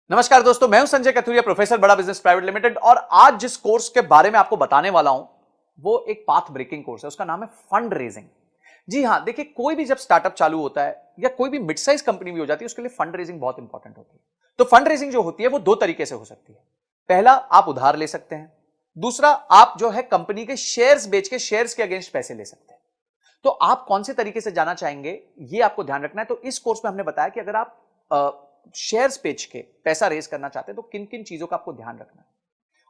नमस्कार दोस्तों, मैं हूं संजय कथुरिया, प्रोफेसर बड़ा बिजनेस प्राइवेट लिमिटेड। और आज जिस कोर्स के बारे में आपको बताने वाला हूं वो एक पाथ ब्रेकिंग कोर्स है। उसका नाम है फंड रेजिंग। जी हां, देखिए, कोई भी जब स्टार्टअप चालू होता है या कोई भी मिड साइज कंपनी भी हो जाती है, उसके लिए फंड रेजिंग बहुत इंपॉर्टेंट होती है। तो फंड रेजिंग जो होती है वो दो तरीके से हो सकती है। पहला, आप उधार ले सकते हैं। दूसरा, आप जो है कंपनी के शेयर्स बेच के शेयर्स के अगेंस्ट पैसे ले सकते हैं। तो आप कौन से तरीके से जाना चाहेंगे, ये आपको ध्यान रखना है। तो इस कोर्स में हमने बताया कि अगर आप शेयर्स बेच के पैसा रेज करना चाहते हैं तो किन किन चीजों का आपको ध्यान रखना है।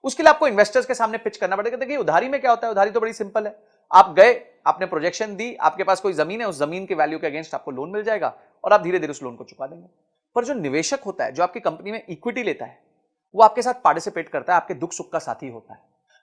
उसके लिए आपको इन्वेस्टर्स के सामने पिच करना पड़ेगा। देखिए, उधारी में क्या होता है, उधारी तो बड़ी सिंपल है। आप गए, आपने प्रोजेक्शन दी, आपके पास कोई जमीन है, उस जमीन के वैल्यू के अगेंस्ट आपको लोन मिल जाएगा और आप धीरे धीरे उस लोन को चुका देंगे। पर जो निवेशक होता है, जो आपकी कंपनी में इक्विटी लेता है, वो आपके साथ पार्टिसिपेट करता है, आपके दुख सुख का साथी होता है।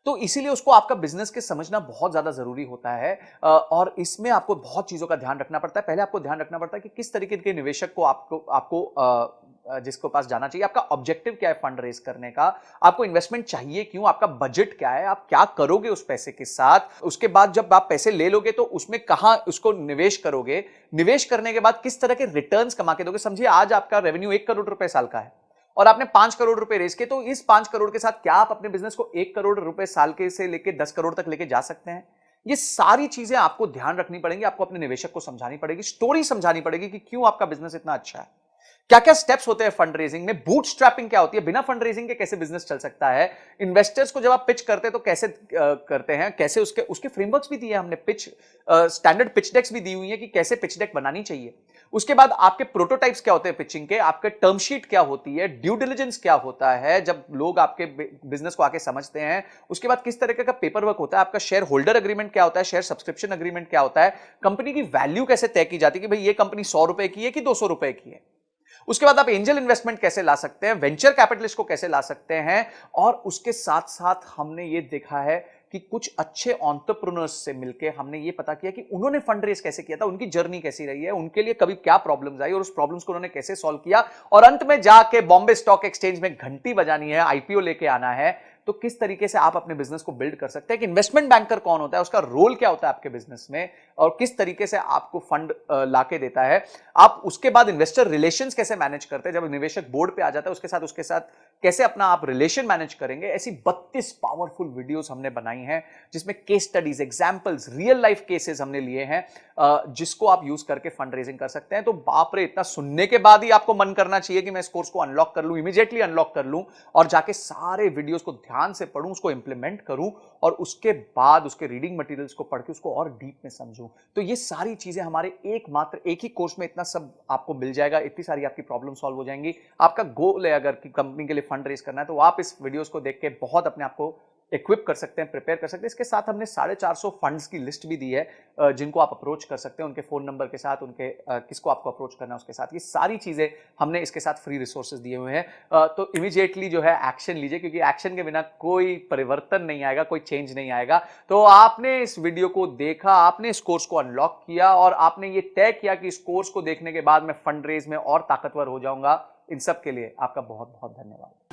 तो इसीलिए उसको आपका बिजनेस के समझना बहुत ज्यादा जरूरी होता है। और इसमें आपको बहुत चीजों का ध्यान रखना पड़ता है। पहले आपको ध्यान रखना पड़ता है कि किस तरीके के निवेशक को आपको आपको जिसको पास जाना चाहिए, आपका ऑब्जेक्टिव क्या है फंड रेज करने का, आपको इन्वेस्टमेंट चाहिए क्यों, आपका बजट क्या है, आप क्या करोगे उस पैसे के साथ। उसके बाद जब आप पैसे ले लोगे तो उसमें कहां उसको निवेश करोगे, निवेश करने के बाद किस तरह के रिटर्न्स कमा के दोगे। समझिए, आज आपका रेवेन्यू 1 करोड़ रुपए साल का है और आपने 5 करोड़ रुपए रेज किए, तो इस 5 करोड़ के साथ क्या आप अपने बिजनेस को 1 करोड़ रुपए साल के से लेके 10 करोड़ तक लेके जा सकते हैं। ये सारी चीजें आपको ध्यान रखनी पड़ेंगी, आपको अपने निवेशक को समझानी पड़ेगी, स्टोरी समझानी पड़ेगी कि क्यों आपका बिजनेस इतना अच्छा है। क्या क्या स्टेप्स होते हैं फंड रेजिंग में, बूट स्ट्रैपिंग क्या होती है, बिना फंड रेजिंग के कैसे बिजनेस चल सकता है, इन्वेस्टर्स को जब आप पिच करते हैं तो कैसे करते हैं, कैसे उसके उसके फ्रेमवर्क्स भी दिए हमने, पिच स्टैंडर्ड पिच डेक्स भी दी हुई है कि कैसे पिच डेक बनानी चाहिए। उसके बाद आपके प्रोटोटाइप्स क्या होते हैं पिचिंग के, आपके टर्म शीट क्या होती है, ड्यू डिलिजेंस क्या होता है जब लोग आपके बिजनेस को आके समझते हैं। उसके बाद किस तरीके का पेपर वर्क होता है, आपका शेयर होल्डर अग्रीमेंट क्या होता है, शेयर सब्सक्रिप्शन अग्रीमेंट क्या होता है, कंपनी की वैल्यू कैसे तय की जाती है कि भाई ये कंपनी 100 रुपए की है कि 200 रुपए की है। उसके बाद आप एंजल इन्वेस्टमेंट कैसे ला सकते हैं, वेंचर कैपिटलिस्ट को कैसे ला सकते हैं। और उसके साथ साथ हमने ये देखा है कि कुछ अच्छे एंटरप्रेन्योर्स से मिलकर हमने ये पता किया कि उन्होंने फंड रेज कैसे किया था, उनकी जर्नी कैसी रही है, उनके लिए कभी क्या प्रॉब्लम्स आई और उस प्रॉब्लम्स को उन्होंने कैसे सॉल्व किया। और अंत में जाके बॉम्बे स्टॉक एक्सचेंज में घंटी बजानी है, आईपीओ लेके आना है। तो किस तरीके से आप अपने बिजनेस को बिल्ड कर सकते हैं कि इन्वेस्टमेंट बैंकर कौन होता है, उसका रोल क्या होता है आपके बिजनेस में, और किस तरीके से आपको फंड लाके देता है। आप उसके बाद इन्वेस्टर रिलेशंस कैसे मैनेज करते हैं, जब निवेशक बोर्ड पे आ जाता है उसके साथ कैसे अपना आप रिलेशन मैनेज करेंगे। ऐसी 32 पावरफुल वीडियोस हमने बनाई हैं जिसमें case studies, examples, real life cases हमने लिए हैं, जिसको आप यूज करके फंड रेजिंग कर सकते हैं। तो बाप रे, इतना सुनने के बाद ही आपको मन करना चाहिए कि मैं इस कोर्स को अनलॉक कर लूं, इमीडिएटली अनलॉक कर लूं और जाके सारे वीडियोस को ध्यान से पढूं, उसको इंप्लीमेंट करूं और उसके बाद उसके रीडिंग मटेरियल्स को पढ़ के उसको और डीप में समझूं। तो ये सारी चीजें हमारे एक ही कोर्स में इतना सब आपको मिल जाएगा, इतनी सारी आपकी प्रॉब्लम सॉल्व हो जाएंगी। आपका गोल है अगर कि कंपनी के लिए फंड रेज करना है तो आप इस वीडियोस को देख के बहुत अपने आप को इक्विप कर सकते हैं, प्रिपेयर कर सकते हैं। इसके साथ हमने 450 फंड्स की लिस्ट भी दी है जिनको आप अप्रोच कर सकते हैं, उनके फोन नंबर के साथ, उनके किसको आपको अप्रोच करना है उसके साथ। ये सारी चीजें हमने इसके साथ फ्री रिसोर्सेज दिए हुए हैं। तो इमीडिएटली जो है एक्शन लीजिए, क्योंकि एक्शन के बिना कोई परिवर्तन नहीं आएगा, कोई चेंज नहीं आएगा। तो आपने इस वीडियो को देखा, आपने इस कोर्स को अनलॉक किया और आपने ये तय किया कि इस कोर्स को देखने के बाद मैं फंड रेज में और ताकतवर हो जाऊंगा। इन सब के लिए आपका बहुत बहुत धन्यवाद।